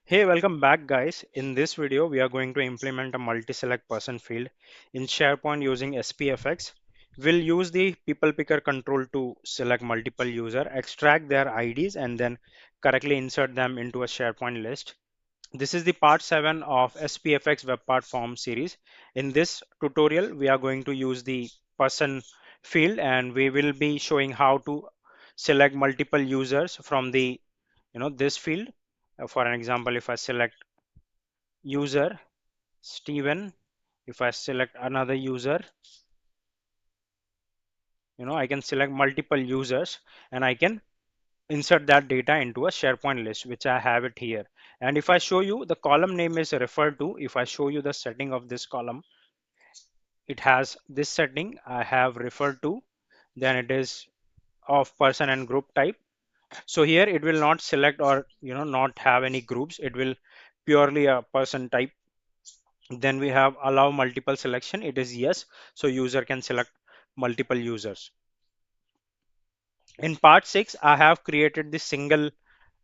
Hey, welcome back guys. In this video, we are going to implement a multi-select person field in SharePoint using SPFx. We'll use the people picker control to select multiple user, extract their IDs and then correctly insert them into a SharePoint list. This is the part 7 of SPFx web part form series. In this tutorial, we are going to use the person field and we will be showing how to select multiple users from the this field. For an example, if I select user Steven, if I select another user, I can select multiple users and I can insert that data into a SharePoint list, which I have it here. And if I show you the column name is referred to, if I show you the setting of this column, it has this setting I have referred to, then it is of person and group type. So here it will not select or not have any groups, it will purely a person type. Then we have allow multiple selection, it is yes, so user can select multiple users. In part 6 I have created this single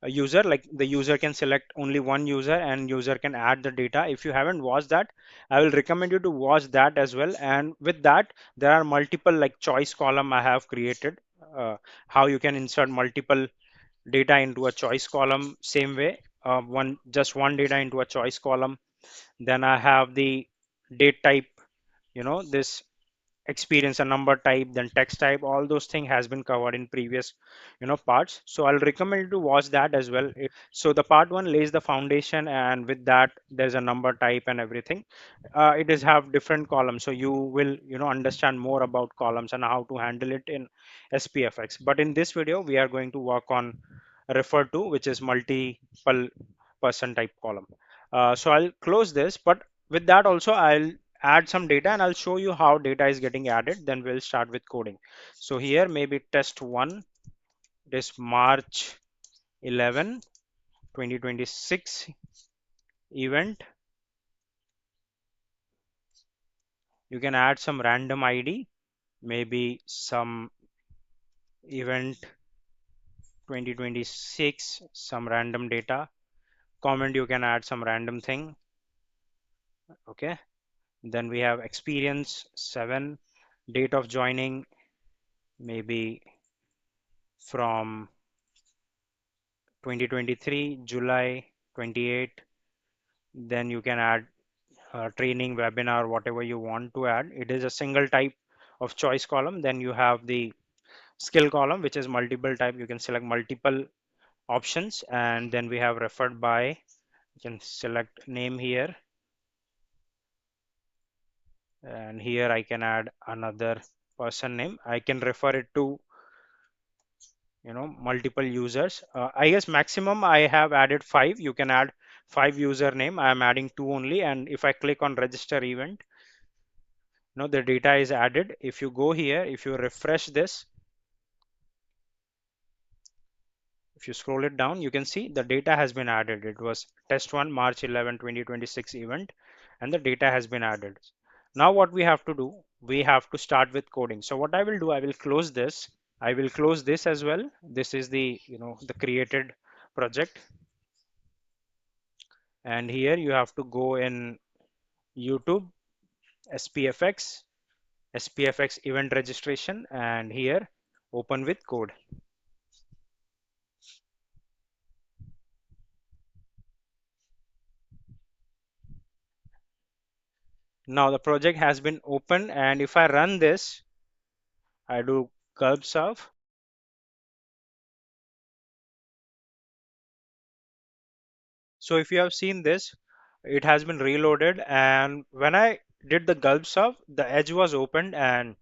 user, like the user can select only one user and user can add the data. If you haven't watched that, I will recommend you to watch that as well. And with that, there are multiple like choice column I have created, how you can insert multiple data into a choice column. Same way, one data into a choice column. Then I have the date type, this experience a number type, then text type, all those things has been covered in previous parts, so I'll recommend you to watch that as well. So the part 1 lays the foundation, and with that there's a number type and everything. It is have different columns, so you will understand more about columns and how to handle it in SPFX. But in this video we are going to work on refer to, which is multiple person type column. So I'll close this, but with that also I'll add some data and I'll show you how data is getting added. Then we'll start with coding. So here maybe test 1, this March 11 2026 event. You can add some random ID, maybe some event 2026, some random data. Comment, you can add some random thing. Okay, then we have experience 7, date of joining maybe from 2023 July 28. Then you can add training, webinar, whatever you want to add. It is a single type of choice column. Then you have the skill column, which is multiple type. You can select multiple options. And then we have referred by. You can select name here, and here I can add another person name. I can refer it to multiple users. I guess maximum I have added 5. You can add 5 username. I am adding 2 only, and if I click on register event, the data is added. If you go here, if you refresh this, if you scroll it down, you can see the data has been added. It was test 1 March 11 2026 event, and the data has been added. Now what we have to do, we have to start with coding. So what I will do, I will close this. I will close this as well. This is the the created project, and here you have to go in YouTube, SPFx, SPFx event registration, and here open with code. Now the project has been opened, and if I run this, I do gulp serve. So if you have seen this, it has been reloaded, and when I did the gulp serve, the edge was opened, and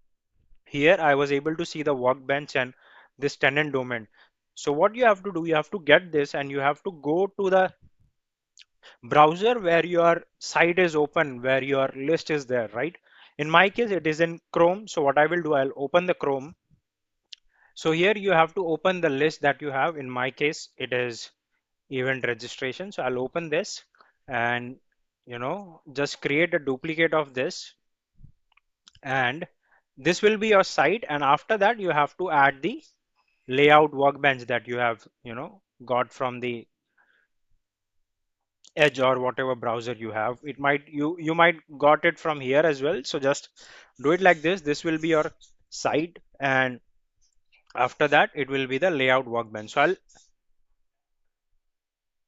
here I was able to see the workbench and this tenant domain. So what you have to do, you have to get this and you have to go to the browser where your site is open, where your list is there, right? In my case, it is in Chrome. So what I will do, I'll open the Chrome. So here you have to open the list that you have. In my case, it is event registration. So I'll open this and just create a duplicate of this, and this will be your site. And after that, you have to add the layout workbench that you have got from the Edge or whatever browser you have. It might you might got it from here as well. So just do it like this. This will be your site, and after that it will be the layout workbench. So I'll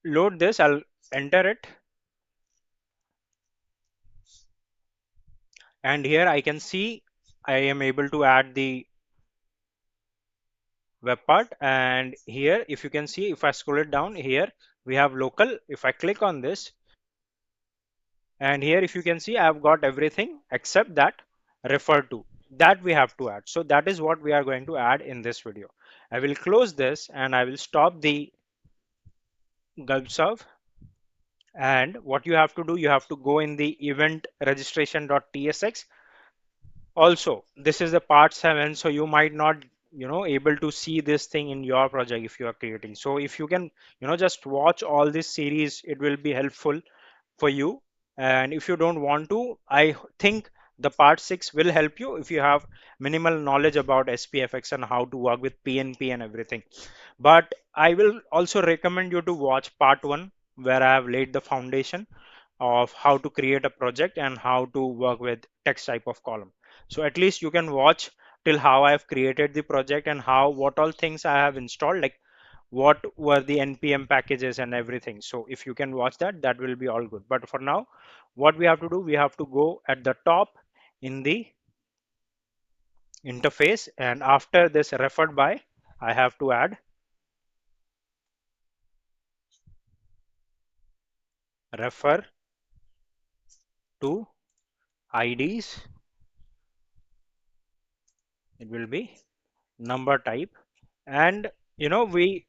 load this, I'll enter it, and here I can see I am able to add the web part. And here if you can see, if I scroll it down, here we have local. If I click on this, and here if you can see, I've got everything except that refer to, that we have to add. So that is what we are going to add in this video. I will close this and I will stop the gulp serve. And what you have to do, you have to go in the event registration.tsx. Also, this is the part 7, so you might not able to see this thing in your project if you are creating. So if you can just watch all this series, it will be helpful for you. And if you don't want to, I think the part 6 will help you if you have minimal knowledge about SPFx and how to work with PnP and everything. But I will also recommend you to watch part 1, where I have laid the foundation of how to create a project and how to work with text type of column. So at least you can watch till how I have created the project and how what all things I have installed, like what were the npm packages and everything. So if you can watch that, that will be all good. But for now, what we have to do, we have to go at the top in the interface, and after this referred by, I have to add refer to IDs. It will be number type. And we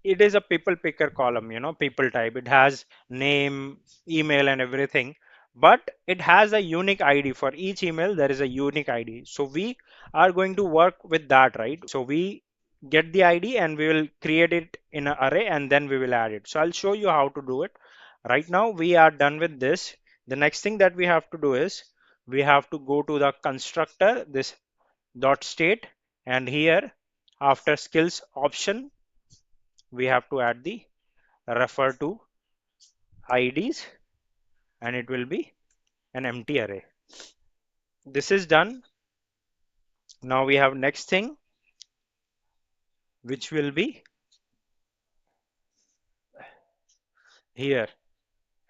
it is a people picker column, people type. It has name, email and everything, but it has a unique ID. For each email there is a unique ID, so we are going to work with that, right? So we get the ID and we will create it in an array and then we will add it. So I'll show you how to do it. Right now we are done with this. The next thing that we have to do is we have to go to the constructor, this dot state, and here after skills option we have to add the refer to IDs, and it will be an empty array. This is done. Now we have next thing, which will be here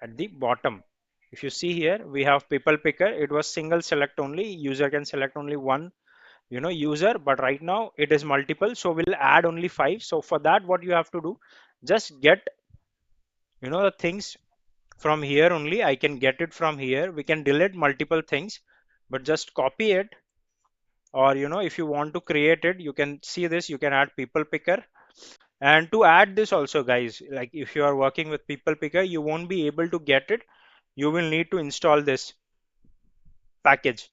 at the bottom. If you see here, we have people picker. It was single select only. User can select only one user, but right now it is multiple, so we'll add only 5. So for that, what you have to do, just get the things from here only. I can get it from here. We can delete multiple things, but just copy it. Or if you want to create it, you can see this, you can add people picker. And to add this also, guys, like if you are working with people picker, you won't be able to get it. You will need to install this package,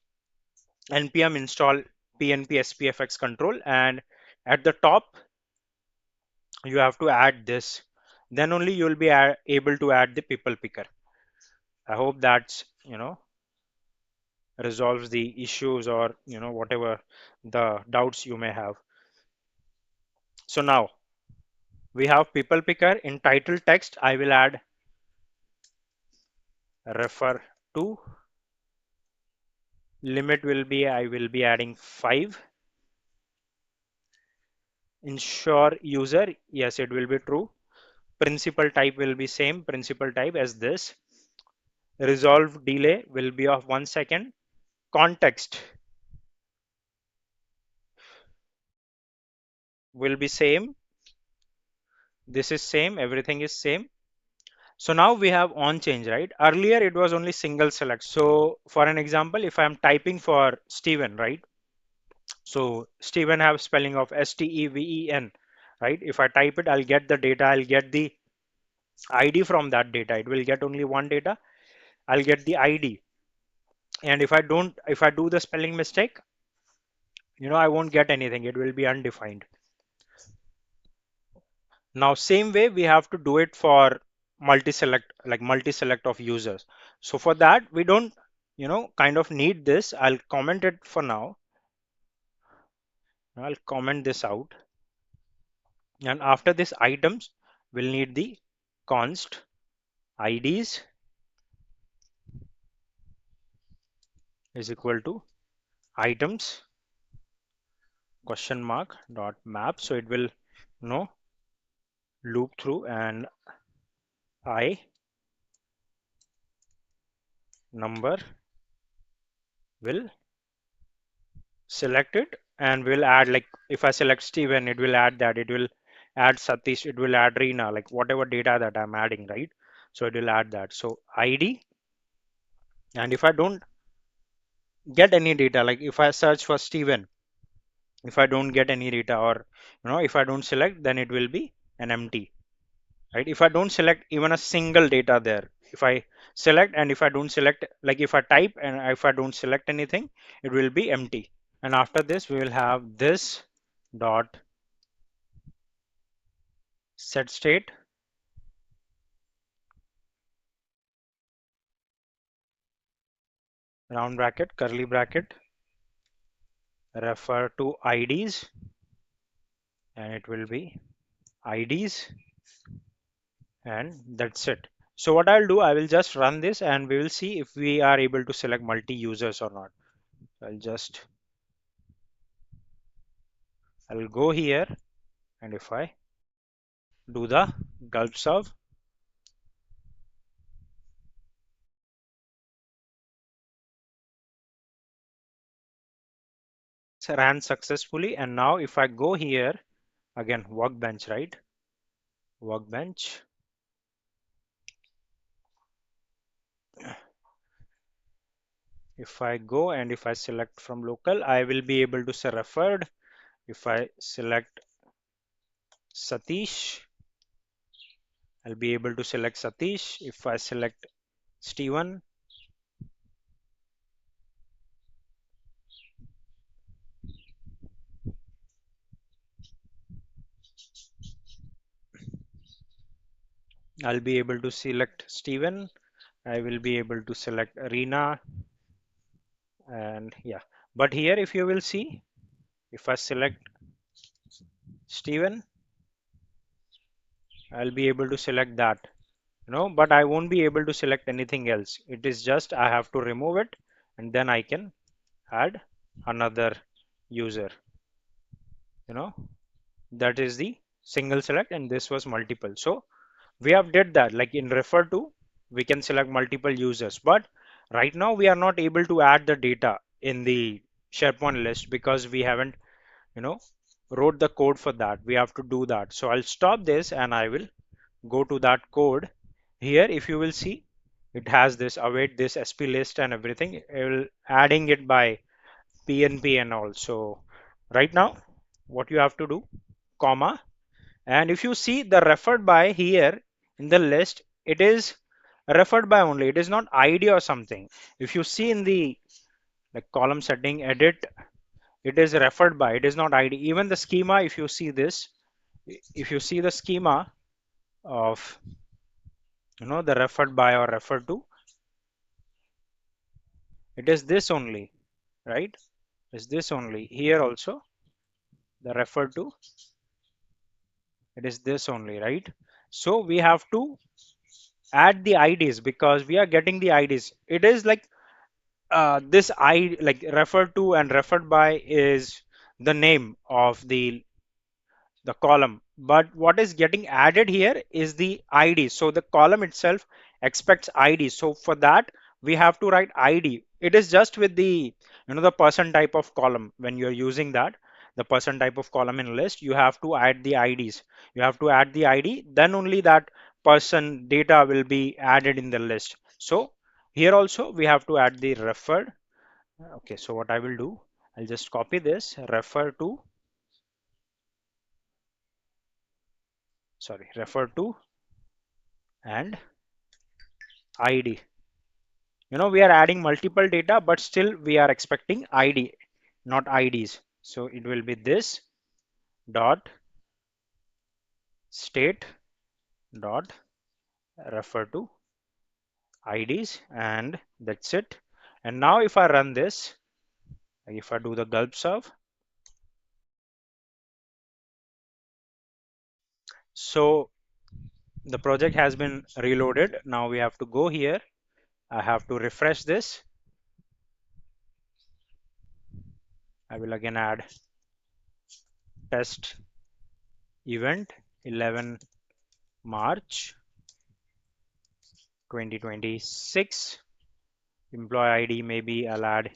npm install PnP SPFx control, and at the top you have to add this. Then only you will be able to add the people picker. I hope that's resolves the issues, or whatever the doubts you may have. So now we have people picker. In title text, I will add refer to. Limit will be, I will be adding 5. Ensure user, yes, it will be true. Principal type will be same principal type as this. Resolve delay will be of 1 second. Context will be same. This is same, everything is same. So now we have on change, right? Earlier it was only single select. So for an example, if I'm typing for Steven, right? So Steven have spelling of Steven, right? If I type it, I'll get the data, I'll get the ID from that data. It will get only one data. I'll get the ID. And if I do the spelling mistake, I won't get anything. It will be undefined. Now, same way we have to do it for multi-select, like multi-select of users. So for that, we don't, kind of need this. I'll comment it for now. I'll comment this out. And after this items, we'll need the const IDs is equal to items question mark dot map. So it will loop through, and I number will select it, and will add, like if I select Steven, it will add that, it will add Satish, it will add Reena, like whatever data that I'm adding, right? So it will add that. So ID, and if I don't get any data, like if I search for Steven, if I don't get any data, or if I don't select, then it will be an empty, right? If I don't select even a single data there, if I select, and if I don't select, like if I type and if I don't select anything, it will be empty. And after this we will have this dot set state round bracket curly bracket refer to IDs, and it will be IDs, and that's it. So what I'll do, I will just run this and we will see if we are able to select multi users or not. I'll go here, and if I do the gulp serve, it's ran successfully. And now if I go here again, workbench, right? Workbench. If I go and if I select from local, I will be able to say referred. If I select Satish, I'll be able to select Satish. If I select Steven, I'll be able to select Steven. I will be able to select Arena, and yeah. But here, if you will see, if I select Steven, I'll be able to select that, but I won't be able to select anything else. It is just I have to remove it, and then I can add another user, you know, that is the single select, and this was multiple. So we have did that, like in refer to, we can select multiple users, but right now we are not able to add the data in the SharePoint list because we haven't, you know, wrote the code for that. We have to do that. So I'll stop this and I will go to that code. Here, if you will see, it has this await this SP list and everything. It will adding it by PnP and all. So right now, what you have to do, comma, and if you see the referred by here in the list, it is referred by only. It is not ID or something. If you see in the like column setting edit, it is referred by. It is not ID. Even the schema, if you see this, if you see the schema of the referred by or referred to, it is this only, right? Is this only. Here also the referred to, it is this only, right? So we have to add the IDs because we are getting the IDs. It is like this I like referred to and referred by is the name of the column, but what is getting added here is the ID. So the column itself expects ID. So for that we have to write ID. It is just with the the person type of column. When you're using that, the person type of column in list, you have to add the IDs. You have to add the ID, then only that person data will be added in the list. So here also we have to add the referred. Okay, so what I will do, I'll just copy this refer to, sorry, refer to and ID. We are adding multiple data, but still we are expecting ID, not IDs. So it will be this dot state dot refer to IDs, and that's it. And now if I run this, if I do the gulp serve, so The project has been reloaded. Now we have to go here. I have to refresh this. I will again add test event 11 March 2026. Employee ID, maybe I'll add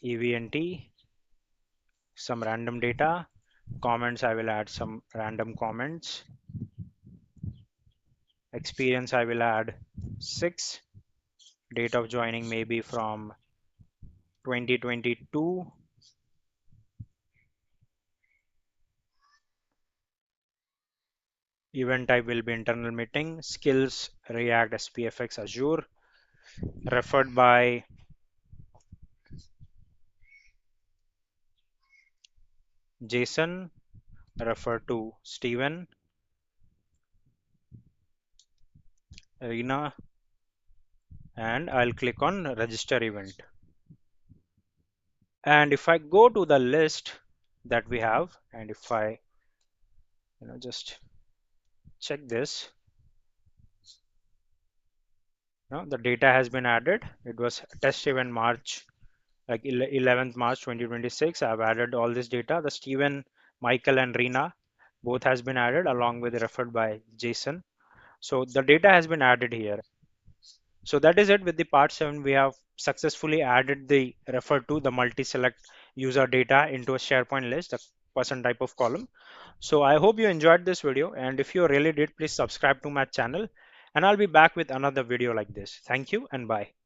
EVNT, some random data. Comments, I will add some random comments. Experience, I will add 6. Date of joining maybe from 2022. Event type will be internal meeting. Skills, React, SPFx Azure. Referred by Jason. Referred to Steven, Rina, and I'll click on register event. And if I go to the list that we have, and if I just check this, the data has been added. It was test event March, like 11th March 2026. I've added all this data. The Steven, Michael, and Rina both has been added along with referred by Jason. So the data has been added here. So that is it with the part 7. We have successfully added the refer to the multi-select user data into a SharePoint list, the person type of column. So I hope you enjoyed this video, and if you really did, please subscribe to my channel, and I'll be back with another video like this. Thank you and bye.